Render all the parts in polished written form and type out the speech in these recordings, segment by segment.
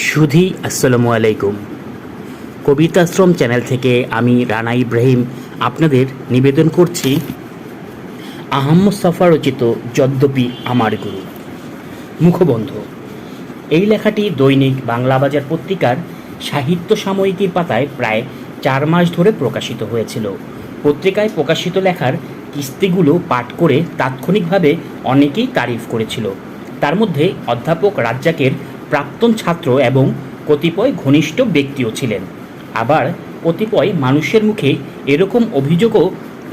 সুধী আসসালামু আলাইকুম। কবিতাশ্রম চ্যানেল থেকে আমি রানা ইব্রাহিম আপনাদের নিবেদন করছি আহমদ সাফা রচিত যদ্যপি আমার গুরু। মুখবন্ধ। এই লেখাটি দৈনিক বাংলা বাজার পত্রিকার সাহিত্য সাময়িকীর পাতায় প্রায় 4 মাস ধরে প্রকাশিত হয়েছিল। পত্রিকায় প্রকাশিত লেখার কিস্তিগুলো পাঠ করে তাৎক্ষণিকভাবে অনেকেই তারিফ করেছিল। তার মধ্যে অধ্যাপক রাজ্জাকের প্রাক্তন ছাত্র এবং কতিপয় ঘনিষ্ঠ ব্যক্তিও ছিলেন। আবার কতিপয় মানুষের মুখে এরকম অভিযোগও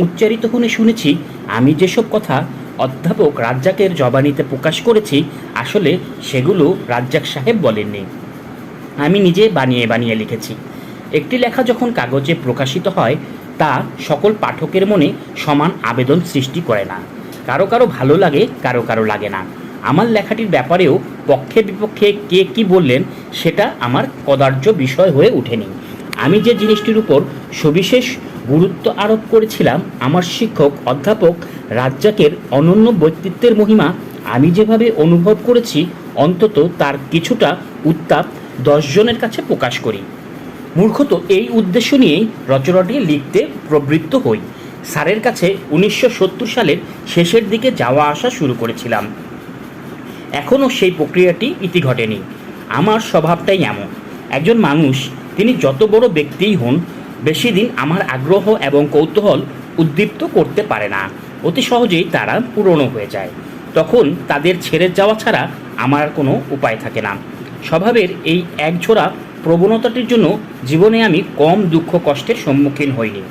উচ্চারিত হতে শুনেছি, আমি যেসব কথা অধ্যাপক রাজ্জাকের জবানিতে প্রকাশ করেছি আসলে সেগুলো রাজ্জাক সাহেব বলেননি, আমি নিজে বানিয়ে বানিয়ে লিখেছি। একটি লেখা যখন কাগজে প্রকাশিত হয় তা সকল পাঠকের মনে সমান আবেদন সৃষ্টি করে না। কারো কারো ভালো লাগে, কারো কারো লাগে না। আমার লেখাটির ব্যাপারেও পক্ষে বিপক্ষে কে কী বললেন সেটা আমার কদার্য বিষয় হয়ে ওঠেনি। আমি যে জিনিসটির উপর সবিশেষ গুরুত্ব আরোপ করেছিলাম, আমার শিক্ষক অধ্যাপক রাজ্জাকের অনন্য ব্যক্তিত্বের মহিমা আমি যেভাবে অনুভব করেছি, অন্তত তার কিছুটা উত্তাপ 10 জনের কাছে প্রকাশ করি। মূর্খত এই উদ্দেশ্য নিয়েই রচনাটি লিখতে প্রবৃত্ত হই। স্যারের কাছে 1970 সালের শেষের দিকে যাওয়া আসা শুরু করেছিলাম। এখনও সেই প্রক্রিয়াটি ইতি ঘটেনি। আমার স্বভাবটাই এমন। একজন মানুষ, তিনি যত বড় ব্যক্তিই হন, বেশি দিন আমার আগ্রহ এবং কৌতূহল উদ্দীপ্ত করতে পারে না। অতি সহজেই তারা পুরনো হয়ে যায়। তখন তাদের ছেড়ে যাওয়া ছাড়া আমার কোনো উপায় থাকে না। স্বভাবের এই একঝোড়া প্রবণতাটির জন্য জীবনে আমি কম দুঃখ কষ্টের সম্মুখীন হইনি।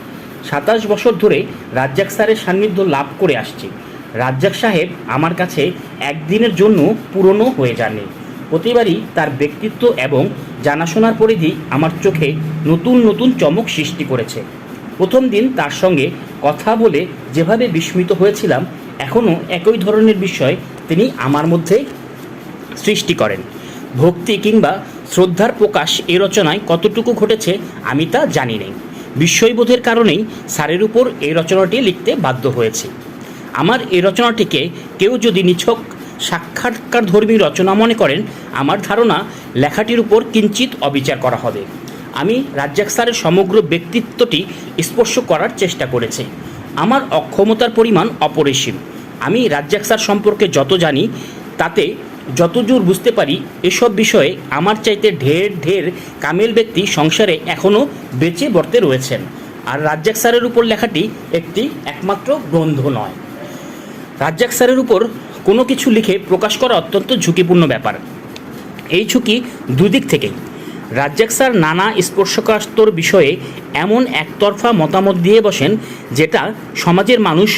27 বছর ধরে রাজ্জাক স্যারের সান্নিধ্য লাভ করে আসছি। রাজ্জাক সাহেব আমার কাছে একদিনের জন্য পুরনো হয়ে যাননি। প্রতিবারই তার ব্যক্তিত্ব এবং জানাশোনার পরিধি আমার চোখে নতুন নতুন চমক সৃষ্টি করেছে। প্রথম দিন তার সঙ্গে কথা বলে যেভাবে বিস্মিত হয়েছিলাম, এখনও একই ধরনের বিষয় তিনি আমার মধ্যে সৃষ্টি করেন। ভক্তি কিংবা শ্রদ্ধার প্রকাশ এ রচনায় কতটুকু ঘটেছে আমি তা জানি নেই। বিস্ময়বোধের কারণেই স্যারের উপর এই রচনাটি লিখতে বাধ্য হয়েছি। আমার এই রচনাটিকে কেউ যদি নিছক সাক্ষাৎকারধর্মী রচনা মনে করেন, আমার ধারণা লেখাটির উপর কিঞ্চিত অবিচার করা হবে। আমি রাজ্জাক স্যারের সমগ্র ব্যক্তিত্বটি স্পর্শ করার চেষ্টা করেছি। আমার অক্ষমতার পরিমাণ অপরিসীম। আমি রাজ্জাক স্যার সম্পর্কে যত জানি, তাতে যতদূর বুঝতে পারি, এসব বিষয়ে আমার চাইতে ঢের ঢের কামেল ব্যক্তি সংসারে এখনও বেঁচে বর্তে রয়েছেন। আর রাজ্জাক স্যারের উপর লেখাটি একটি একমাত্র গ্রন্থ নয়। রাজ্জাক স্যারের উপর কোনো কিছু লিখে প্রকাশ করা অত্যন্ত ঝুঁকিপূর্ণ ব্যাপার। এই ঝুঁকি দুদিক থেকেই। রাজ্জাক স্যার নানা স্পর্শকাতর বিষয়ে এমন একতরফা মতামত দিয়ে বসেন যেটা সমাজের মানুষ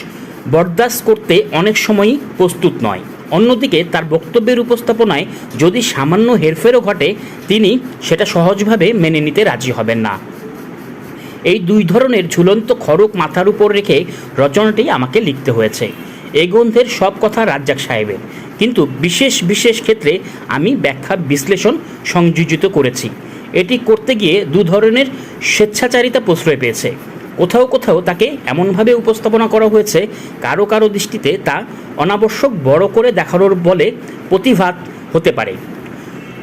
বরদাস্ত করতে অনেক সময়ই প্রস্তুত নয়। অন্যদিকে তার বক্তব্যের উপস্থাপনায় যদি সামান্য হেরফেরও ঘটে, তিনি সেটা সহজভাবে মেনে নিতে রাজি হবেন না। এই দুই ধরনের ঝুলন্ত খড়গ মাথার উপর রেখে রচনাটি আমাকে লিখতে হয়েছে। এই গ্রন্থের সব কথা রাজ্জাক সাহেবের, কিন্তু বিশেষ বিশেষ ক্ষেত্রে আমি ব্যাখ্যা বিশ্লেষণ সংযোজিত করেছি। এটি করতে গিয়ে দু ধরনের স্বেচ্ছাচারিতা প্রশ্রয় পেয়েছে। কোথাও কোথাও তাকে এমনভাবে উপস্থাপনা করা হয়েছে, কারো কারো দৃষ্টিতে তা অনাবশ্যক বড় করে দেখানোর বলে প্রতিভাত হতে পারে।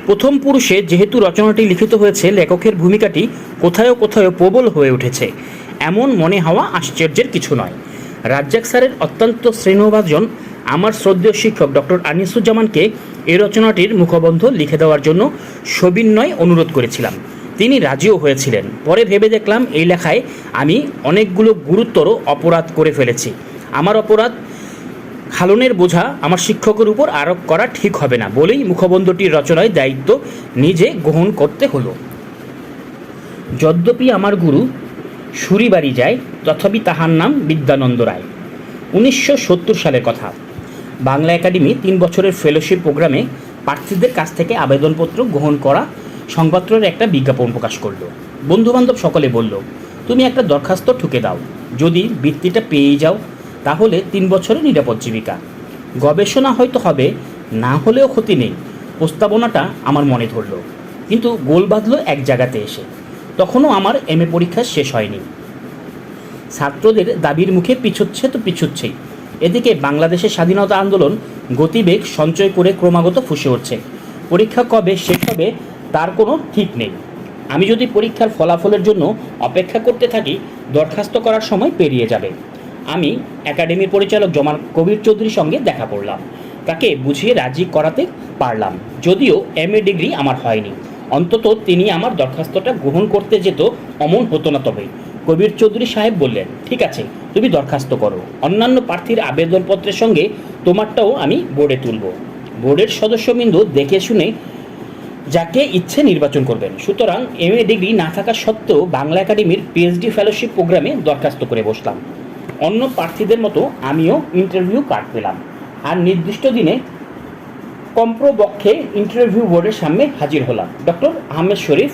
প্রথম পুরুষে যেহেতু রচনাটি লিখিত হয়েছে, লেখকের ভূমিকাটি কোথাও কোথাও প্রবল হয়ে উঠেছে, এমন মনে হওয়া আশ্চর্যের কিছু নয়। রাজ্জাক স্যারের অত্যন্ত স্নেহভাজন আমার শ্রদ্ধেয় শিক্ষক ডক্টর আনিসুজ্জামানকে এই রচনাটির মুখবন্ধ লিখে দেওয়ার জন্য সবিনয় অনুরোধ করেছিলাম। তিনি রাজিও হয়েছিলেন। পরে ভেবে দেখলাম এই লেখায় আমি অনেকগুলো গুরুতর অপরাধ করে ফেলেছি। আমার অপরাধ খালনের বোঝা আমার শিক্ষকের উপর আরোপ করা ঠিক হবে না বলেই মুখবন্ধটির রচনায় দায়িত্ব নিজে গ্রহণ করতে হলো। যদ্যপি আমার গুরু সুরি বাড়ি যায়, তথাপি তাহার নাম বিদ্যানন্দ রায়। 1970 সালের কথা। বাংলা একাডেমি 3 বছরের ফেলোশিপ প্রোগ্রামে প্রার্থীদের কাছ থেকে আবেদনপত্র গ্রহণ করা সংবাদপত্রের একটা বিজ্ঞাপন প্রকাশ করলো। বন্ধুবান্ধব সকলে বলল, তুমি একটা দরখাস্ত ঠুকে দাও, যদি বৃত্তিটা পেয়েই যাও তাহলে 3 বছরের নিরাপদ জীবিকা। গবেষণা হয়তো হবে, না হলেও ক্ষতি নেই। প্রস্তাবনাটা আমার মনে ধরল, কিন্তু গোল বাঁধল এক জায়গাতে এসে। তখনও আমার এমএ পরীক্ষা শেষ হয়নি। ছাত্রদের দাবির মুখে পিছুচ্ছে তো পিছুচ্ছেই। এদিকে বাংলাদেশের স্বাধীনতা আন্দোলন গতিবেগ সঞ্চয় করে ক্রমাগত ফুঁসে উঠছে। পরীক্ষা কবে শেষ হবে তার কোনো ঠিক নেই। আমি যদি পরীক্ষার ফলাফলের জন্য অপেক্ষা করতে থাকি, দরখাস্ত করার সময় পেরিয়ে যাবে। আমি একাডেমির পরিচালক জনাব কবির চৌধুরীর সঙ্গে দেখা করলাম। তাকে বুঝিয়ে রাজি করাতে পারলাম, যদিও MA ডিগ্রি আমার হয়নি। অন্তত তিনি আমার দরখাস্তটা গ্রহণ করতে যেত অমন হতো না। তবে কবির চৌধুরী সাহেব বললেন, ঠিক আছে, তুমি দরখাস্ত করো। অন্যান্য প্রার্থীর আবেদনপত্রের সঙ্গে তোমারটাও আমি বোর্ডে তুলব। বোর্ডের সদস্যবৃন্দ দেখে শুনে যাকে ইচ্ছে নির্বাচন করবেন। সুতরাং MA ডিগ্রি না থাকা সত্ত্বেও বাংলা একাডেমির PhD ফেলোশিপ প্রোগ্রামে দরখাস্ত করে বসলাম। অন্য প্রার্থীদের মতো আমিও ইন্টারভিউ কার্ড পেলাম, আর নির্দিষ্ট দিনে কমপক্ষে ইন্টারভিউ বোর্ডের সামনে হাজির হলাম। ডক্টর আহমেদ শরীফ,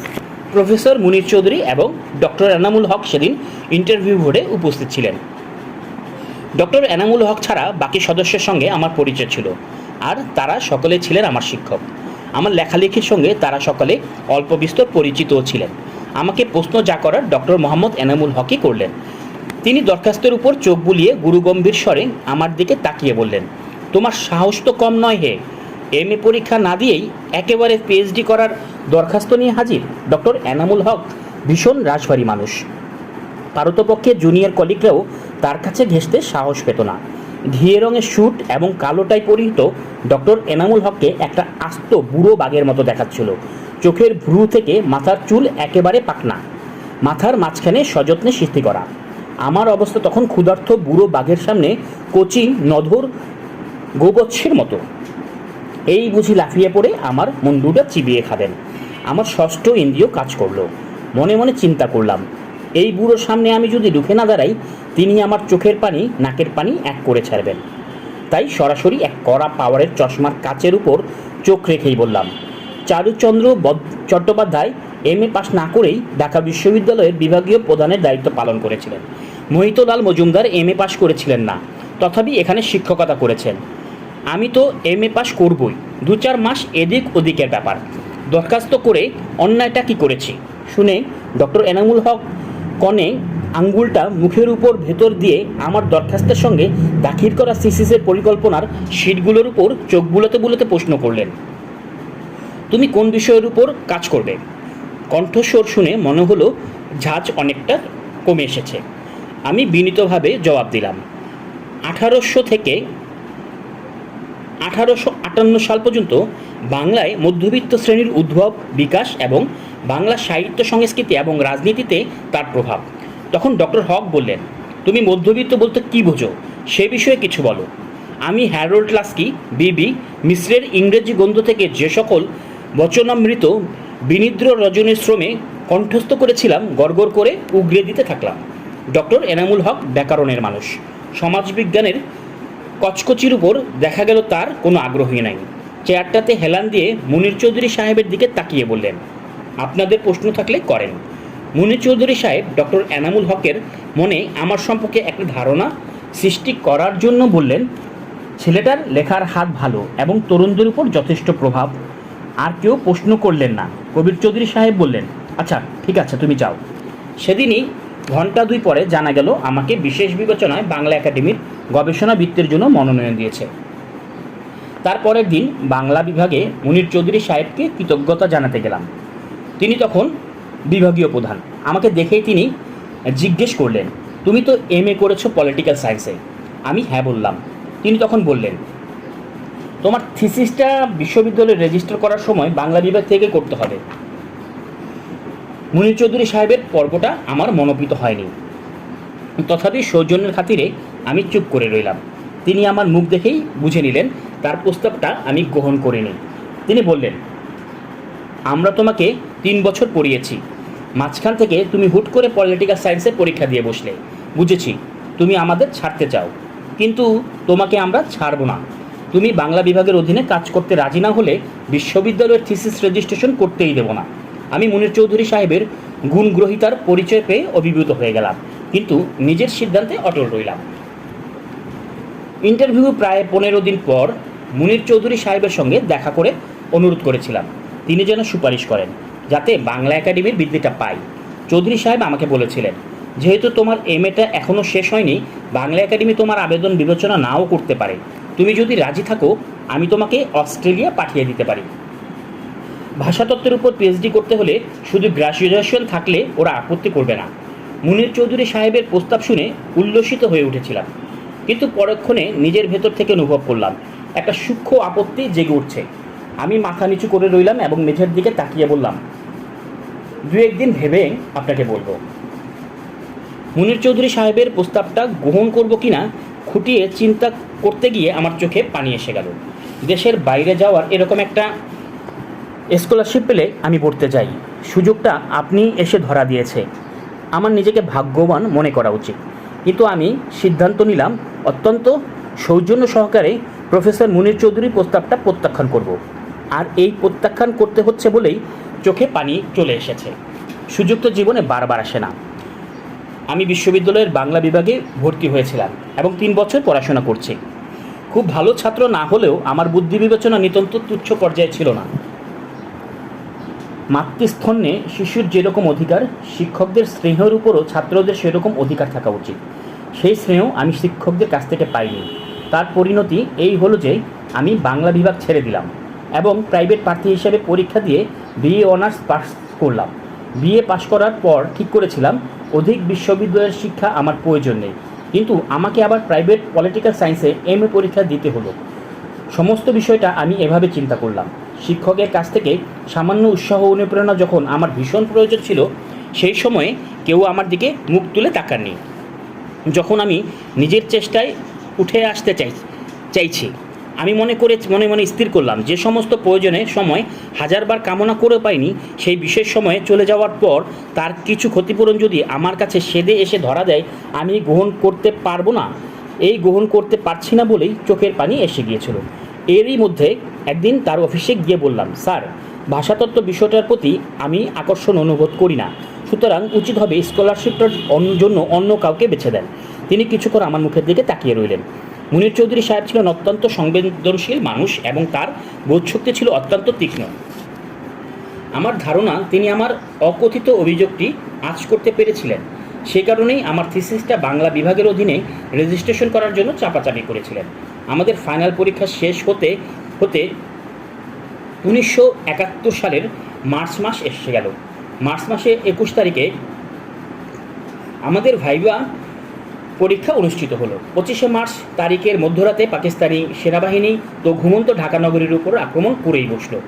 প্রফেসর মুনির চৌধুরী এবং ডক্টর এনামুল হক সেদিন ইন্টারভিউ বোর্ডে উপস্থিত ছিলেন। ডক্টর এনামুল হক ছাড়া বাকি সদস্যের সঙ্গে আমার পরিচয় ছিল, আর তারা সকলে ছিলেন আমার শিক্ষক। আমার লেখালেখির সঙ্গে তারা সকলে অল্প বিস্তর পরিচিতও ছিলেন। আমাকে প্রশ্ন যা করার ডক্টর মোহাম্মদ এনামুল হকই করলেন। তিনি দরখাস্তের উপর চোখ বুলিয়ে গুরুগম্ভীর স্বরে আমার দিকে তাকিয়ে বললেন, তোমার সাহস তো কম নয় হে, MA পরীক্ষা না দিয়েই একেবারে PhD করার দরখাস্ত নিয়ে হাজির। ডক্টর এনামুল হক ভীষণ রাশভারী মানুষ। পারতপক্ষে জুনিয়র কলিগরাও তার কাছে ঘেঁষতে সাহস পেত না। ঘিয়ে রঙের স্যুট এবং কালো টাই পরিহিত ডক্টর এনামুল হককে একটা আস্ত বুড়ো বাঘের মতো দেখাচ্ছিল। চোখের ভ্রু থেকে মাথার চুল একেবারে পাকনা, মাথার মাঝখানে সযত্নে সিদ্ধি করা। আমার অবস্থা তখন ক্ষুধার্ত বুড়ো বাঘের সামনে কচি নধর গোবৎসের মতো। এই বুঝি লাফিয়ে পড়ে আমার মুন্ডুটা চিবিয়ে খাবেন। আমার ষষ্ঠ ইন্দ্রিয় কাজ করলো। মনে মনে চিন্তা করলাম, এই বুড়োর সামনে আমি যদি রুখে না দাঁড়াই, তিনি আমার চোখের পানি নাকের পানি এক করে ছাড়বেন। তাই সরাসরি এক কড়া পাওয়ারের চশমার কাচের উপর চোখ রেখেই বললাম, চারুচন্দ্র চট্টোপাধ্যায় MA পাস না করেই ঢাকা বিশ্ববিদ্যালয়ের বিভাগীয় প্রধানের দায়িত্ব পালন করেছিলেন। মোহিতলাল মজুমদার MA পাস করেছিলেন না, তথাপি এখানে শিক্ষকতা করেছেন। আমি তো MA পাস করবই, 2-4 মাস এদিক ওদিকের ব্যাপার। দরখাস্ত করে অন্যায়টা কি করেছি? শুনে ডক্টর এনামুল হক কনে আঙ্গুলটা মুখের উপর ভেতর দিয়ে আমার দরখাস্তের সঙ্গে দাখিল করা থিসিসের পরিকল্পনার শীটগুলোর উপর চোখ বুলাতে বুলাতে প্রশ্ন করলেন, তুমি কোন বিষয়ের উপর কাজ করবে? কণ্ঠস্বর শুনে মনে হলো ঝাঁজ অনেকটা কমে এসেছে। আমি বিনীতভাবে জবাব দিলাম, 1800 থেকে 1858 সাল পর্যন্ত বাংলায় মধ্যবিত্ত শ্রেণীর উদ্ভব, বিকাশ এবং বাংলা সাহিত্য, সংস্কৃতি এবং রাজনীতিতে তার প্রভাব। তখন ডক্টর হক বললেন, তুমি মধ্যবিত্ত বলতে কী বোঝো, সে বিষয়ে কিছু বলো। আমি হ্যারোল্ড লাস্কি, BB মিশ্রের ইংরেজি গ্রন্থ থেকে যে সকল বচনামৃত বিনিদ্র রজনীর শ্রমে কণ্ঠস্থ করেছিলাম, গড়গড় করে উগরে দিতে থাকলাম। ডক্টর এনামুল হক ব্যাকরণের মানুষ। সমাজবিজ্ঞানের কচকচির উপর দেখা গেল তার কোনো আগ্রহী নাই। চেয়ারটাতে হেলান দিয়ে মুনির চৌধুরী সাহেবের দিকে তাকিয়ে বললেন, আপনাদের প্রশ্ন থাকলে করেন। মুনির চৌধুরী সাহেব ডক্টর এনামুল হকের মনে আমার সম্পর্কে একটা ধারণা সৃষ্টি করার জন্য বললেন, ছেলেটার লেখার হাত ভালো এবং তরুণদের উপর যথেষ্ট প্রভাব। আর কেউ প্রশ্ন করলেন না। কবির চৌধুরী সাহেব বললেন, আচ্ছা ঠিক আছে, তুমি যাও। সেদিনই ঘন্টা 2 পরে জানা গেল আমাকে বিশেষ বিবেচনায় বাংলা একাডেমির গবেষণা বৃত্তির জন্য মনোনয়ন দিয়েছে। তারপরের দিন বাংলা বিভাগে মুনির চৌধুরী সাহেবকে কৃতজ্ঞতা জানাতে গেলাম। তিনি তখন বিভাগীয় প্রধান। আমাকে দেখেই তিনি জিজ্ঞেস করলেন, তুমি তো MA করেছো পলিটিক্যাল সায়েন্সে? আমি হ্যাঁ বললাম। তিনি তখন বললেন, তোমার থিসিসটা বিশ্ববিদ্যালয়ে রেজিস্টার করার সময় বাংলা বিভাগ থেকে করতে হবে। মুনির চৌধুরী সাহেবের পর্বটা আমার মনোনীত হয়নি, তথাপি সৌজন্যের খাতিরে আমি চুপ করে রইলাম। তিনি আমার মুখ দেখেই বুঝে নিলেন তার প্রস্তাবটা আমি গ্রহণ করিনি। তিনি বললেন, আমরা তোমাকে 3 বছর পড়িয়েছি, মাঝখান থেকে তুমি হুট করে পলিটিক্যাল সায়েন্সের পরীক্ষা দিয়ে বসলে। বুঝেছি তুমি আমাদের ছাড়তে চাও, কিন্তু তোমাকে আমরা ছাড়ব না। তুমি বাংলা বিভাগের অধীনে কাজ করতে রাজি না হলে বিশ্ববিদ্যালয়ের থিসিস রেজিস্ট্রেশন করতেই দেব না। আমি মুনির চৌধুরী সাহেবের গুণগ্রহিতার পরিচয় পেয়ে অভিভূত হয়ে গেলাম, কিন্তু নিজের সিদ্ধান্তে অটল রইলাম। ইন্টারভিউ প্রায় 15 দিন পর মুনির চৌধুরী সাহেবের সঙ্গে দেখা করে অনুরোধ করেছিলাম তিনি যেন সুপারিশ করেন যাতে বাংলা একাডেমির বৃত্তিটা পাই। চৌধুরী সাহেব আমাকে বলেছিলেন, যেহেতু তোমার MAটা এখনও শেষ হয়নি, বাংলা একাডেমি তোমার আবেদন বিবেচনা নাও করতে পারে। তুমি যদি রাজি থাকো, আমি তোমাকে অস্ট্রেলিয়া পাঠিয়ে দিতে পারি। ভাষাতত্ত্বের উপর পিএইচডি করতে হলে শুধু গ্র্যাজুয়েশন থাকলে ওরা আপত্তি করবে না। মুনির চৌধুরী সাহেবের প্রস্তাব শুনে উল্লসিত হয়ে উঠেছিলাম, কিন্তু পরক্ষণে নিজের ভেতর থেকে অনুভব করলাম একটা সূক্ষ্ম আপত্তি জেগে উঠছে। আমি মাথা নিচু করে রইলাম এবং মেঝের দিকে তাকিয়ে বললাম, দু একদিন ভেবে আপনাকে বলবো। মুনির চৌধুরী সাহেবের প্রস্তাবটা গ্রহণ করব কিনা খুঁটিয়ে চিন্তা করতে গিয়ে আমার চোখে পানি এসে গেল। দেশের বাইরে যাওয়ার এরকম একটা স্কলারশিপ পেলে আমি পড়তে যাই, সুযোগটা আপনি এসে ধরা দিয়েছে। আমার নিজেকে ভাগ্যবান মনে করা উচিত, কিন্তু আমি সিদ্ধান্ত নিলাম অত্যন্ত সৌজন্য সহকারে প্রফেসর মুনির চৌধুরীর প্রস্তাবটা প্রত্যাখ্যান করব। আর এই প্রত্যাখ্যান করতে হচ্ছে বলেই চোখে পানি চলে এসেছে। সুযোগ তো জীবনে বারবার আসে না। আমি বিশ্ববিদ্যালয়ের বাংলা বিভাগে ভর্তি হয়েছিলাম এবং 3 বছর পড়াশোনা করছি। খুব ভালো ছাত্র না হলেও আমার বুদ্ধি বিবেচনা নিতান্ত তুচ্ছ পর্যায়ে ছিল না। মাতৃস্তন্যে শিশুর যেরকম অধিকার, শিক্ষকদের স্নেহের উপরও ছাত্রদের সেরকম অধিকার থাকা উচিত। সেই স্নেহ আমি শিক্ষকদের কাছ থেকে পাইনি। তার পরিণতি এই হলো যে আমি বাংলা বিভাগ ছেড়ে দিলাম এবং প্রাইভেট প্রার্থী হিসেবে পরীক্ষা দিয়ে বিএ অনার্স পাস করলাম। বিএ পাশ করার পর ঠিক করেছিলাম অধিক বিশ্ববিদ্যালয়ের শিক্ষা আমার প্রয়োজন নেই, কিন্তু আমাকে আবার প্রাইভেট পলিটিক্যাল সায়েন্সে এমএ পরীক্ষা দিতে হলো। সমস্ত বিষয়টা আমি এভাবে চিন্তা করলাম। শিক্ষকের কাছ থেকে সামান্য উৎসাহ অনুপ্রেরণা যখন আমার ভীষণ প্রয়োজন ছিল, সেই সময়ে কেউ আমার দিকে মুখ তুলে তাকাননি। যখন আমি নিজের চেষ্টায় উঠে আসতে চাইছি, আমি মনে মনে স্থির করলাম যে সমস্ত প্রয়োজনের সময় হাজারবার কামনা করে পাইনি, সেই বিশেষ সময়ে চলে যাওয়ার পর তার কিছু ক্ষতিপূরণ যদি আমার কাছে সেদে এসে ধরা দেয়, আমি গ্রহণ করতে পারবো না। এই গ্রহণ করতে পারছি না বলেই চোখের পানি এসে গিয়েছিল। এরই মধ্যে একদিন তার অফিসে গিয়ে বললাম, স্যার, ভাষাতত্ত্ব বিষয়টার প্রতি আমি আকর্ষণ অনুভব করি না, সুতরাং উচিত হবে স্কলারশিপটার জন্য অন্য কাউকে বেছে দেন। তিনি কিছুক্ষণ আমার মুখের দিকে তাকিয়ে রইলেন। মুনির চৌধুরী সাহেব ছিলেন অত্যন্ত সংবেদনশীল মানুষ এবং তার বোধশক্তি ছিল অত্যন্ত তীক্ষ্ণ। আমার ধারণা তিনি আমার অকথিত অভিযোগটি আঁচ করতে পেরেছিলেন। সে কারণেই আমার থিসিসটা বাংলা বিভাগের অধীনে রেজিস্ট্রেশন করার জন্য চাপাচাপি করেছিলেন। আমাদের ফাইনাল পরীক্ষা শেষ হতে 1971 সালের মার্চ মাস এসে গেল। মার্চ মাসে 21 তারিখে আমাদের ভাইবা পরীক্ষা অনুষ্ঠিত হলো। 25শে মার্চ তারিখের মধ্যরাতে পাকিস্তানি সেনাবাহিনী তো ঘুমন্ত ঢাকা নগরীর উপর আক্রমণ করেই বসলো।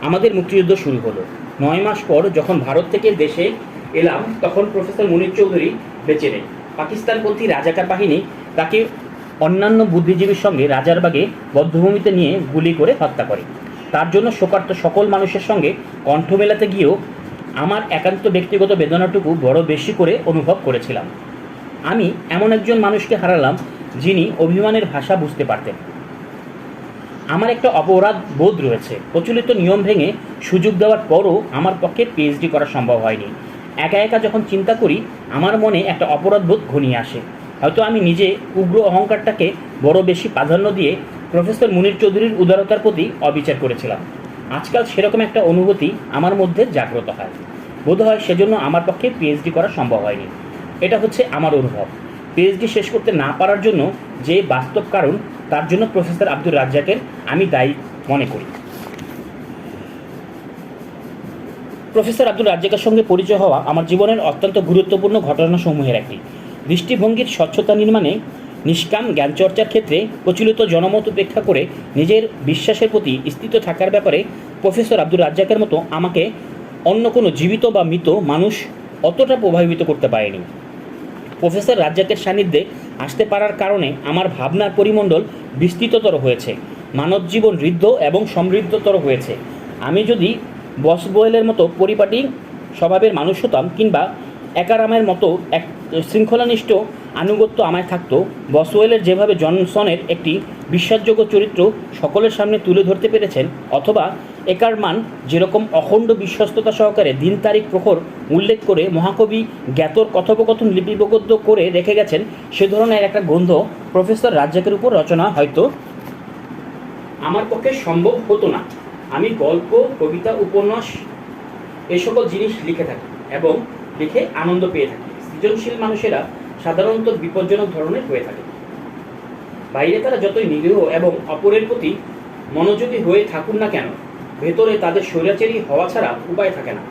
আমাদের মুক্তিযুদ্ধ শুরু হলো। 9 মাস পর যখন ভারত থেকে দেশে এলাম, তখন প্রফেসর মুনির চৌধুরী বেঁচে নেই। পাকিস্তানপন্থী রাজাকার বাহিনী তাকে অন্যান্য বুদ্ধিজীবীর সঙ্গে রাজারবাগে বধ্যভূমিতে নিয়ে গুলি করে হত্যা করে। তার জন্য শোকার্ত সকল মানুষের সঙ্গে কণ্ঠ মেলাতে গিয়েও আমার একান্ত ব্যক্তিগত বেদনাটুকু বড় বেশি করে অনুভব করেছিলাম। আমি এমন একজন মানুষকে হারালাম যিনি অভিমানের ভাষা বুঝতে পারতেন। আমার একটা অপরাধ বোধ রয়েছে। প্রচলিত নিয়ম ভেঙে সুযোগ দেওয়ার পরও আমার পক্ষে পিএইচডি করা সম্ভব হয়নি। একা একা যখন চিন্তা করি, আমার মনে একটা অপরাধ বোধ ঘনিয়ে আসে। হয়তো আমি নিজে উগ্র অহংকারটাকে বড় বেশি প্রাধান্য দিয়ে প্রফেসর মুনির চৌধুরীর উদারতার প্রতি অবিচার করেছিলাম। আজকাল সেরকম একটা অনুভূতি আমার মধ্যে জাগ্রত হয়। বোধহয় সেজন্য আমার পক্ষে পিএইচডি করা সম্ভব হয়নি। এটা হচ্ছে আমার অনুভব। পিএইচডি শেষ করতে না পারার জন্য যে বাস্তব কারণ, তার জন্য প্রফেসর আব্দুর রাজ্জাকের আমি দায়ী মনে করি। প্রফেসর আব্দুর রাজ্জাকের সঙ্গে পরিচয় হওয়া আমার জীবনের অত্যন্ত গুরুত্বপূর্ণ ঘটনাসমূহের একটি। দৃষ্টিভঙ্গির স্বচ্ছতা নির্মাণে, নিষ্কাম জ্ঞানচর্চার ক্ষেত্রে প্রচলিত জনমত উপেক্ষা করে নিজের বিশ্বাসের প্রতি স্থিত থাকার ব্যাপারে প্রফেসর আব্দুর রাজ্জাকের মতো আমাকে অন্য কোনো জীবিত বা মৃত মানুষ অতটা প্রভাবিত করতে পারেনি। প্রফেসর রাজ্জাকের সান্নিধ্যে আসতে পারার কারণে আমার ভাবনার পরিমণ্ডল বিস্তৃততর হয়েছে, মানব জীবন ঋদ্ধ এবং সমৃদ্ধতর হয়েছে। আমি যদি বসবোয়েলের মতো পরিপাটি স্বভাবের মানুষ হতাম, কিংবা একারামের মতো এক শৃঙ্খলানিষ্ঠ আনুগত্য আমায় থাকতো, বসওয়েলের যেভাবে জনসনের একটি বিশ্বাসযোগ্য চরিত্র সকলের সামনে তুলে ধরতে পেরেছেন, অথবা একারমান যেরকম অখণ্ড বিশ্বস্ততা সহকারে দিন তারিখ প্রহর উল্লেখ করে মহাকবি জ্ঞাতর কথোপকথন লিপিবদ্ধ করে রেখে গেছেন, সে ধরনের একটা গ্রন্থ প্রফেসর রাজ্জাকের উপর রচনা হয়তো আমার পক্ষে সম্ভব হতো না। আমি গল্প, কবিতা, উপন্যাস এই সকল জিনিস লিখে থাকি এবং লিখে আনন্দ পেয়ে থাকি। সৃজনশীল মানুষেরা সাধারণত বিপজ্জনক ধরনের হয়ে থাকে। বাইরে তারা যতই নিরীহ এবং অপরের প্রতি মনোযোগী হয়ে থাকুন না কেন, ভেতরে তাদের স্বৈরাচারী হওয়া ছাড়া উপায় থাকে না।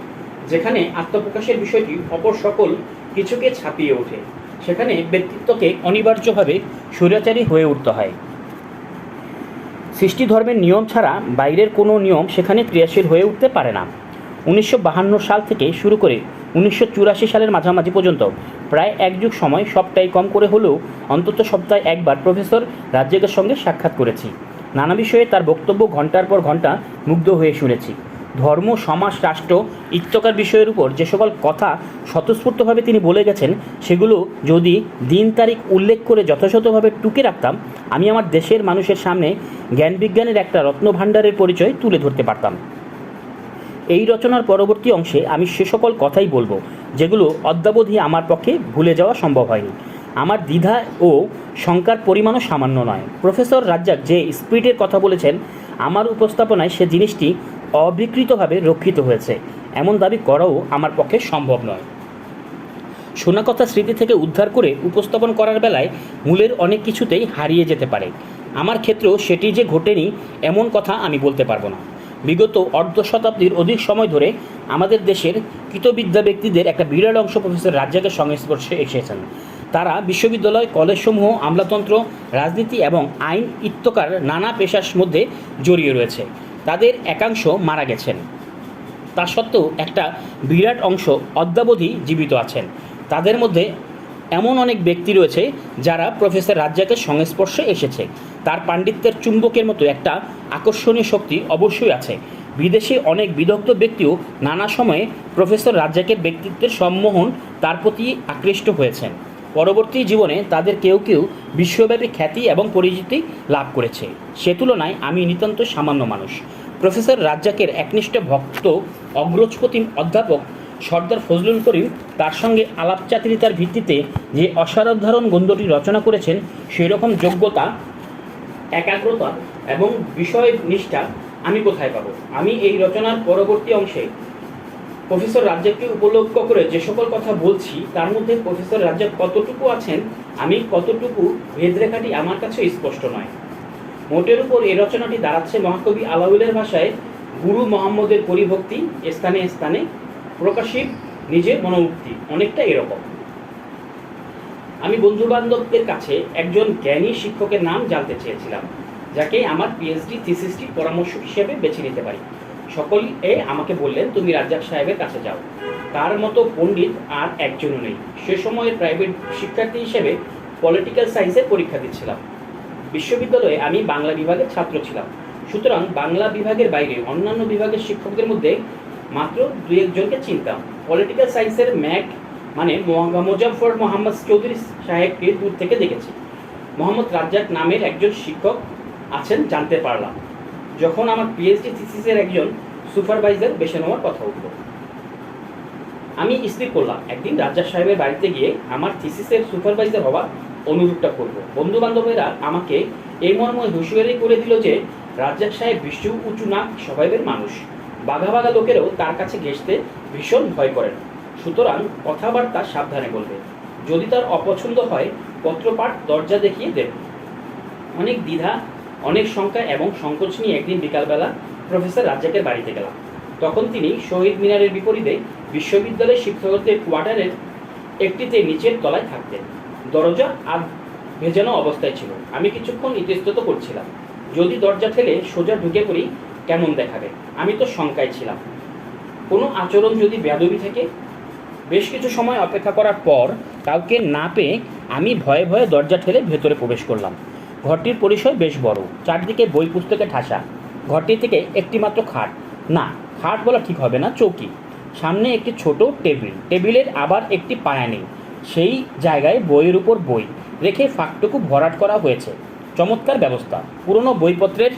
যেখানে আত্মপ্রকাশের বিষয়টি অপর সকল কিছুকে ছাপিয়ে ওঠে, সেখানে ব্যক্তিত্বকে অনিবার্যভাবে স্বৈরাচারী হয়ে উঠতে হয়। সৃষ্টি ধর্মের নিয়ম ছাড়া বাইরের কোনো নিয়ম সেখানে ক্রিয়াশীল হয়ে উঠতে পারে না। 1952 সাল থেকে শুরু করে 1984 সালের মাঝামাঝি পর্যন্ত প্রায় এক যুগ সময়, সবটাই কম করে হলেও অন্তত সপ্তাহে একবার প্রফেসর রাজ্জাকের সঙ্গে সাক্ষাৎ করেছি। নানা বিষয়ে তার বক্তব্য ঘন্টার পর ঘন্টা মুগ্ধ হয়ে শুনেছি। ধর্ম, সমাজ, রাষ্ট্র ইত্যকার বিষয়ের উপর যে সকল কথা স্বতঃস্ফূর্তভাবে তিনি বলে গেছেন, সেগুলো যদি দিন তারিখ উল্লেখ করে যথাযথভাবে টুকে রাখতাম, আমি আমার দেশের মানুষের সামনে জ্ঞান বিজ্ঞানের একটা রত্নভাণ্ডারের পরিচয় তুলে ধরতে পারতাম। এই রচনার পরবর্তী অংশে আমি সে সকল কথাই বলবো যেগুলো অদ্যাবধি আমার পক্ষে ভুলে যাওয়া সম্ভব হয়নি। আমার দ্বিধা ও শঙ্কার পরিমাণও সামান্য নয়। প্রফেসর রাজ্জাক যে স্পিরিটের কথা বলেছেন, আমার উপস্থাপনায় সে জিনিসটি অবিকৃতভাবে রক্ষিত হয়েছে এমন দাবি করাও আমার পক্ষে সম্ভব নয়। শোনা কথা স্মৃতি থেকে উদ্ধার করে উপস্থাপন করার বেলায় মূলের অনেক কিছুতেই হারিয়ে যেতে পারে। আমার ক্ষেত্রেও সেটি যে ঘটেনি এমন কথা আমি বলতে পারবো না। বিগত অর্ধ শতাব্দীর অধিক সময় ধরে আমাদের দেশের কৃতবিদ্যা ব্যক্তিদের একটা বিরাট অংশ প্রফেসর রাজ্জাকের সংস্পর্শে এসেছেন। তারা বিশ্ববিদ্যালয়, কলেজসমূহ, আমলাতন্ত্র, রাজনীতি এবং আইন ইত্যকার নানা পেশার মধ্যে জড়িয়ে রয়েছে। তাদের একাংশ মারা গেছেন, তা সত্ত্বেও একটা বিরাট অংশ অদ্যাবধি জীবিত আছেন। তাদের মধ্যে এমন অনেক ব্যক্তি রয়েছে যারা প্রফেসর রাজ্জাকের সংস্পর্শে এসেছে। তার পাণ্ডিত্যের চুম্বকের মতো একটা আকর্ষণীয় শক্তি অবশ্যই আছে। বিদেশে অনেক বিদগ্ধ ব্যক্তিও নানা সময়ে প্রফেসর রাজ্জাকের ব্যক্তিত্বের সম্মোহন তার প্রতি আকৃষ্ট হয়েছেন। পরবর্তী জীবনে তাদের কেউ কেউ বিশ্বব্যাপী খ্যাতি এবং পরিচিতি লাভ করেছে। সে তুলনায় আমি নিতান্ত সামান্য মানুষ। প্রফেসর রাজ্জাকের একনিষ্ঠ ভক্ত অগ্রজপতি অধ্যাপক সর্দার ফজলুল করিম তার সঙ্গে আলাপচাতুরিতার ভিত্তিতে যে অসাধারণ গ্রন্থটি রচনা করেছেন, সেই রকম যোগ্যতা, একাগ্রতা এবং বিষয় নিষ্ঠা আমি কোথায় পাবো? আমি এই রচনার পরবর্তী অংশে প্রফেসর রাজ্জাককে উপলক্ষ করে যে সকল কথা বলছি, তার মধ্যে প্রফেসর রাজ্জাক কতটুকু আছেন, আমি কতটুকু ভেদরেখাটি আমার কাছে স্পষ্ট নয়। মোটের উপর এই রচনাটি দাঁড়াচ্ছে মহাকবি আলাউলের ভাষায় গুরু মোহাম্মদের পরিভক্তি, স্থানে স্থানে প্রকাশিত নিজের মনোমুক্তি, অনেকটা এরকম। আমি বন্ধু বান্ধবদের কাছে একজন জ্ঞানী শিক্ষকের নাম জানতে চেয়েছিলাম, যাকে আমার পিএইচডি থিসিসটি পরামর্শক হিসেবে বেছে নিতে পারি। সকলে আমাকে বললেন, তুমি রাজ্জাক সাহেবের কাছে যাও। তার মতো পণ্ডিত আর একজনও নেই। সে সময়ে প্রাইভেট শিক্ষার্থী হিসেবে পলিটিক্যাল সায়েন্সের পরীক্ষা দিচ্ছিলাম। বিশ্ববিদ্যালয়ে আমি বাংলা বিভাগের ছাত্র ছিলাম। সুতরাং বাংলা বিভাগের বাইরে অন্যান্য বিভাগের শিক্ষকদের মধ্যে মাত্র দুই একজনকে চিনতাম। পলিটিক্যাল সায়েন্সের ম্যাক মানে মোজাফফর মোহাম্মদ চৌধুরী সাহেবকে দূর থেকে দেখেছি। মোহাম্মদ রাজ্জাক নামের একজন শিক্ষক আছেন জানতে পারলাম যখন আমার পিএইচডি থিসিসের একজন সুপারভাইজার বেছে নেওয়ার কথা উঠল। আমি স্থির করলাম একদিন রাজ্জাক সাহেবের বাড়িতে গিয়ে আমার থিসিসের সুপারভাইজার হওয়ার অনুরোধটা করব। বন্ধু বান্ধবেরা আমাকে এই মর্মে হুঁশিয়ারি করে দিল যে রাজ্জাক সাহেব বিশ্ব উঁচু নাক স্বভাবের মানুষ। বাঘা বাঘা লোকেরও তার কাছে ঘেঁষতে ভীষণ ভয় করেন। সুতরাং কথাবার্তা সাবধানে বলবে। যদি তার অপছন্দ হয় পত্রপাঠ দরজা দেখিয়ে দেবে। অনেক দ্বিধা, অনেক শঙ্কা এবং সংকোচ নিয়ে একদিন বিকালবেলা প্রফেসর রাজ্জাকের বাড়িতে গেলাম। তখন তিনি শহীদ মিনারের বিপরীতে বিশ্ববিদ্যালয়ের শিক্ষকদের কোয়ার্টারের একটিতে নিচের তলায় থাকতেন। দরজা আধ ভেজানো অবস্থায় ছিল। আমি কিছুক্ষণ ইতস্তত করছিলাম, যদি দরজা ঠেলে সোজা ঢুকে পড়ি কেমন দেখাবে। আমি তো শঙ্কায় ছিলাম, কোনো আচরণ যদি বেয়াদবি থেকে। বেশ কিছু সময় অপেক্ষা করার পর কাউকে না পেয়ে আমি ভয়ে ভয়ে দরজা ঠেলে ভেতরে প্রবেশ করলাম। ঘরটির পরিসর বেশ বড়, চারদিকে বই পুস্তকে ঠাসা। ঘরটি থেকে একটি মাত্র খাট, না খাট বলা ঠিক হবে না, চৌকি, সামনে একটি ছোট টেবিল, টেবিলের আবার একটি পায়া নেই। সেই জায়গায় বইয়ের উপর বই রেখে ফাঁকটুকু ভরাট করা হয়েছে। চমৎকার ব্যবস্থা। পুরনো বইপত্রের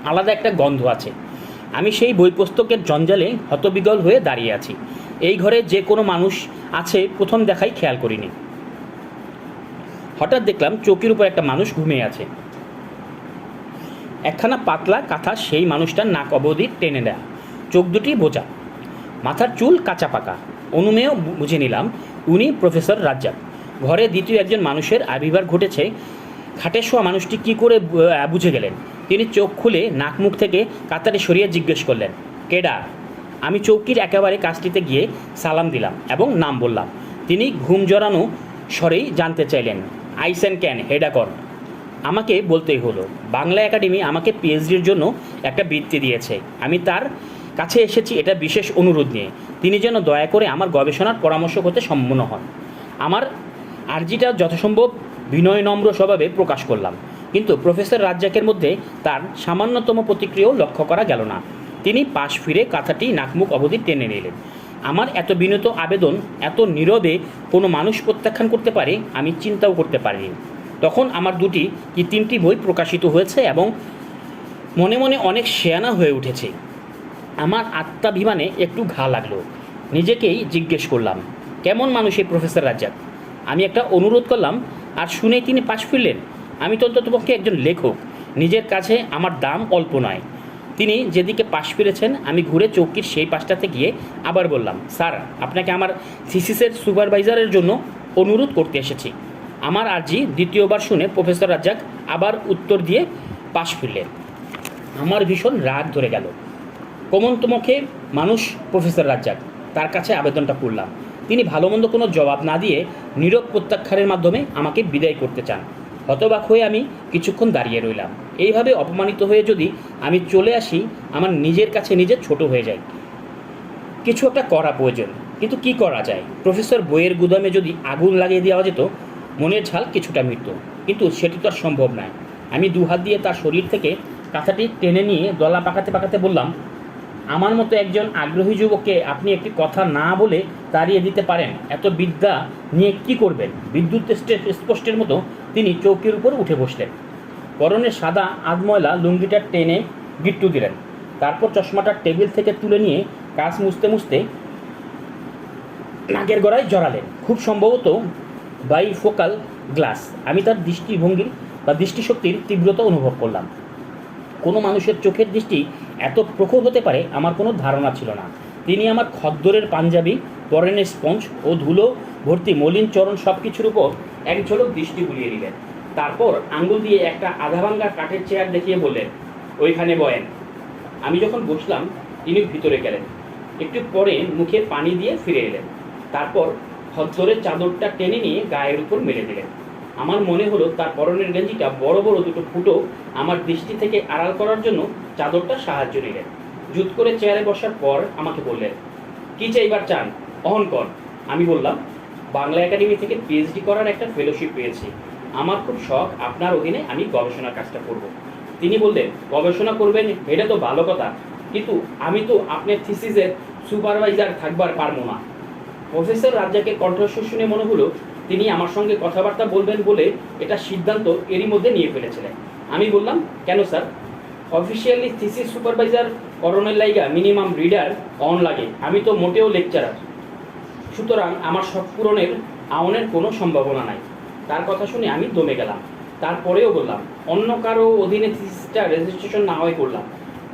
আলাদা একটা গন্ধ আছে। আমি সেই বই পুস্তকের জঞ্জালে হতবিগল হয়ে দাঁড়িয়ে আছি। এই ঘরে যে কোনো মানুষ আছে প্রথম দেখাই খেয়াল করিনি। হঠাৎ দেখলাম চৌকির উপর একটা মানুষ ঘুমিয়ে আছে। একখানা পাতলা কাঁথা সেই মানুষটার নাক অবধি টেনে দেয়া, চোখ দুটি বোঝা, মাথার চুল কাঁচা পাকা। অনুমেয় বুঝে নিলাম উনি প্রফেসর রাজ্জাক। ঘরে দ্বিতীয় একজন মানুষের আবির্ভাব ঘটেছে। খাটে শোয়া মানুষটি কী করে বুঝে গেলেন? তিনি চোখ খুলে নাক মুখ থেকে কাতারে সরিয়ে জিজ্ঞেস করলেন, কেডা? আমি চৌকির একেবারে কাছটিতে গিয়ে সালাম দিলাম এবং নাম বললাম। তিনি ঘুম জড়ানো স্বরেই জানতে চাইলেন, আইসেন ক্যান হেডাকর? আমাকে বলতেই হলো, বাংলা একাডেমি আমাকে পিএইচডির জন্য একটা বৃত্তি দিয়েছে। আমি তার কাছে এসেছি এটা বিশেষ অনুরোধ নিয়ে। তিনি যেন দয়া করে আমার গবেষণার পরামর্শ করতে সম্মত হন। আমার আর্জিটা যথাসম্ভব বিনয় নম্র স্বভাবে প্রকাশ করলাম, কিন্তু প্রফেসর রাজ্জাকের মধ্যে তার সামান্যতম প্রতিক্রিয়াও লক্ষ্য করা গেল না। তিনি পাশ ফিরে কাঁথাটি নাকমুখ অবধি টেনে নিলেন। আমার এত বিনীত আবেদন এত নীরবে কোনো মানুষ প্রত্যাখ্যান করতে পারে আমি চিন্তাও করতে পারিনি। তখন আমার দুটি কি তিনটি বই প্রকাশিত হয়েছে এবং মনে মনে অনেক শেয়ানা হয়ে উঠেছে। আমার আত্মাভিমানে একটু ঘা লাগলো। নিজেকেই জিজ্ঞেস করলাম, কেমন মানুষ এই প্রফেসর রাজ্জাক? আমি একটা অনুরোধ করলাম, আর শুনেই তিনি পাশ ফিরলেন। আমি তো অন্ততপক্ষে একজন লেখক, নিজের কাছে আমার দাম অল্প নয়। তিনি যেদিকে পাশ ফিরেছেন আমি ঘুরে চৌকির সেই পাশটাতে গিয়ে আবার বললাম, স্যার, আপনাকে আমার থিসিসের সুপারভাইজারের জন্য অনুরোধ করতে এসেছি। আমার আর্জি দ্বিতীয়বার শুনে প্রফেসর রাজ্জাক আবার উত্তর দিয়ে পাশ ফিরলেন। আমার ভীষণ রাগ ধরে গেল। কমন্তমুখে মানুষ প্রফেসর রাজ্জাক, তার কাছে আবেদনটা করলাম। তিনি ভালো মন্দ কোনো জবাব না দিয়ে নীরব প্রত্যাখ্যানের মাধ্যমে আমাকে বিদায় করতে চান। হতবাক হয়ে আমি কিছুক্ষণ দাঁড়িয়ে রইলাম। এইভাবে অপমানিত হয়ে যদি আমি চলে আসি, আমার নিজের কাছে নিজে ছোট হয়ে যায়। কিছু একটা করা প্রয়োজন, কিন্তু কি করা যায়? প্রফেসর বইয়ের গুদামে যদি আগুন লাগিয়ে দেওয়া যেত, মনের ঝাল কিছুটা মিটত, কিন্তু সেটি তো আর সম্ভব নয়। আমি দুহাত দিয়ে তার শরীর থেকে কাঁথাটি টেনে নিয়ে গলা পাকাতে পাকাতে বললাম, আমার মতো একজন আগ্রহী যুবককে আপনি একটি কথা না বলে তাড়িয়ে দিতে পারেন? এত বিদ্যা নিয়ে কি করবেন? বিদ্যুৎ স্পষ্টের মতো তিনি চৌকির উপর উঠে বসলেন। পরনে সাদা আধময়লা লুঙ্গিটা টেনে গিট্টু দিলেন। তারপর চশমাটা টেবিল থেকে তুলে নিয়ে কাজ মুছতে মুছতে নাকের গোড়ায় জড়ালেন। খুব সম্ভবত বাইফোকাল গ্লাস। আমি তার দৃষ্টিভঙ্গির বা দৃষ্টিশক্তির তীব্রতা অনুভব করলাম। কোনো মানুষের চোখের দৃষ্টি এত প্রখর হতে পারে আমার কোনো ধারণা ছিল না। তিনি আমার খদ্দরের পাঞ্জাবি, পরনের স্পঞ্জ ও ধুলো ভর্তি মলিন চরণ সব কিছুর উপর এক ঝলক দৃষ্টি বুলিয়ে দিলেন। তারপর আঙ্গুল দিয়ে একটা আধা ভাঙ্গা কাঠের চেয়ার দেখিয়ে বললেন, ওইখানে বয়েন। আমি যখন বসলাম তিনি ভিতরে গেলেন। একটু পরে মুখে পানি দিয়ে ফিরে এলেন। তারপর খদ্দরের চাদরটা টেনে নিয়ে গায়ের উপর মেলে দিলেন। আমার মনে হলো তার পরনের গেঞ্জিটা বড় বড় দুটো ফুটো আমার দৃষ্টি থেকে আড়াল করার জন্য চাদরটা সাহায্য নিলেন। জুত করে চেয়ারে বসার পর আমাকে বললেন, কি চাইবার চান, অহন কর। আমি বললাম, বাংলা একাডেমি থেকে পিএইচডি করার একটা ফেলোশিপ পেয়েছি। আমার খুব শখ আপনার অধীনে আমি গবেষণার কাজটা করব। তিনি বললেন, গবেষণা করবেন এটা তো ভালো কথা, কিন্তু আমি তো আপনার থিসিসের সুপারভাইজার থাকবার পারবো না। প্রফেসর রাজ্জাকের কণ্ঠস্বর শুনে মনে হলো তিনি আমার সঙ্গে কথাবার্তা বলবেন বলে এটা সিদ্ধান্ত এরই মধ্যে নিয়ে ফেলেছিলেন। আমি বললাম, কেন স্যার? অফিসিয়ালি থিসিস সুপারভাইজার করণের লাইগা মিনিমাম রিডার অন লাগে। আমি তো মোটেও লেকচারার, সুতরাং আমার শখ পূরণের আওনের কোনো সম্ভাবনা নাই। তার কথা শুনে আমি দমে গেলাম। তারপরেও বললাম, অন্য কারো অধীনে থিসিসটা রেজিস্ট্রেশন না হয় করলাম।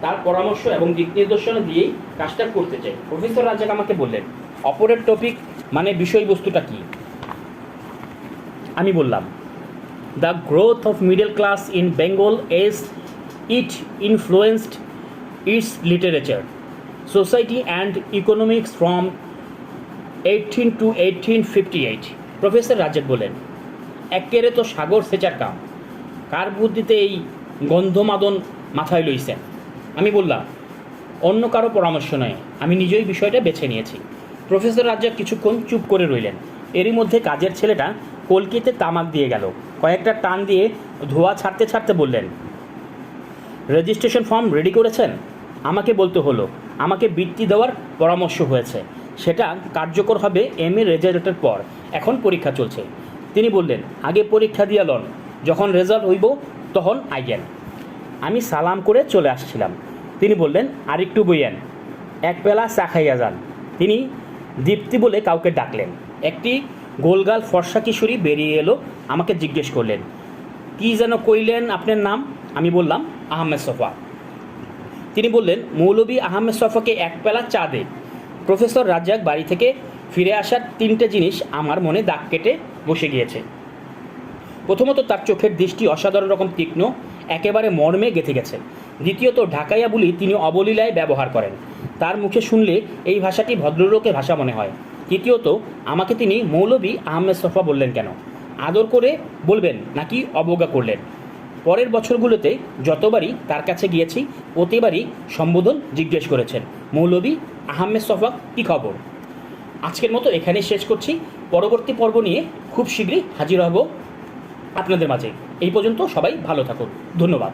তার পরামর্শ এবং দিক নির্দেশনা দিয়েই কাজটা করতে চাই। প্রফেসর রাজ্জাক আমাকে বললেন, অপরের টপিক মানে বিষয়বস্তুটা কি? আমি বললাম, the growth of middle class in Bengal as it influenced its literature, society and economics from 18 to 1858। Professor Razzaq বললেন, একেরে তো সাগর সেচার কাম, কার বুদ্ধিতে এই গন্ধমাদন মাথায় লইছেন? আমি বললাম, অন্য কারো পরামর্শ নয়, আমি নিজেই বিষয়টা বেছে নিয়েছি। প্রফেসর রাজ্জাক কিছুক্ষণ চুপ করে রইলেন। এরই মধ্যে কাজের ছেলেটা কলকিতে তামাক দিয়ে গেল। কয়েকটা টান দিয়ে ধোঁয়া ছাড়তে ছাড়তে বললেন, রেজিস্ট্রেশন ফর্ম রেডি করেছেন? আমাকে বলতে হলো, আমাকে বৃত্তি দেওয়ার পরামর্শ হয়েছে, সেটা কার্যকর হবে এমএ রেজাল্টের পর। এখন পরীক্ষা চলছে। তিনি বললেন, আগে পরীক্ষা দিয়া লন, যখন রেজাল্ট হইব তখন আইয়েন। আমি সালাম করে চলে আসছিলাম। তিনি বললেন, আর একটু বইয়েন, এক বেলা চা খাইয়া যান। তিনি দীপ্তি বলে কাউকে ডাকলেন। একটি গোলগাল ফর্সা কিশোরী বেরিয়ে এলো, আমাকে জিজ্ঞেস করলেন, কি যেন কইলেন আপনার নাম? আমি বললাম, আহমেদ সফা। তিনি বললেন, মৌলভী আহমেদ সফাকে এক বেলা চা দে। প্রফেসর রাজ্জাক বাড়ি থেকে ফিরে আসার তিনটে জিনিস আমার মনে দাগ কেটে বসে গিয়েছে। প্রথমত, তার চোখের দৃষ্টি অসাধারণ রকম তীক্ষ্ণ একেবারে মর্মে গেঁথে গেছে। দ্বিতীয়ত, ঢাকাইয়া বুলি তিনি অবলীলায় ব্যবহার করেন, তার মুখে শুনলে এই ভাষাটি ভদ্রলোকের ভাষা মনে হয়। তৃতীয়ত, আমাকে তিনি মৌলভী আহমেদ ছফা বললেন কেন? আদর করে বলবেন নাকি অবজ্ঞা করলেন? পরের বছরগুলোতে যতবারই তার কাছে গিয়েছি প্রতিবারই সম্বোধন জিজ্ঞেস করেছেন, মৌলভী আহমেদ ছফা কী খবর? আজকের মতো এখানেই শেষ করছি। পরবর্তী পর্ব নিয়ে খুব শীঘ্রই হাজির হব আপনাদের মাঝে। এই পর্যন্ত সবাই ভালো থাকুন। ধন্যবাদ।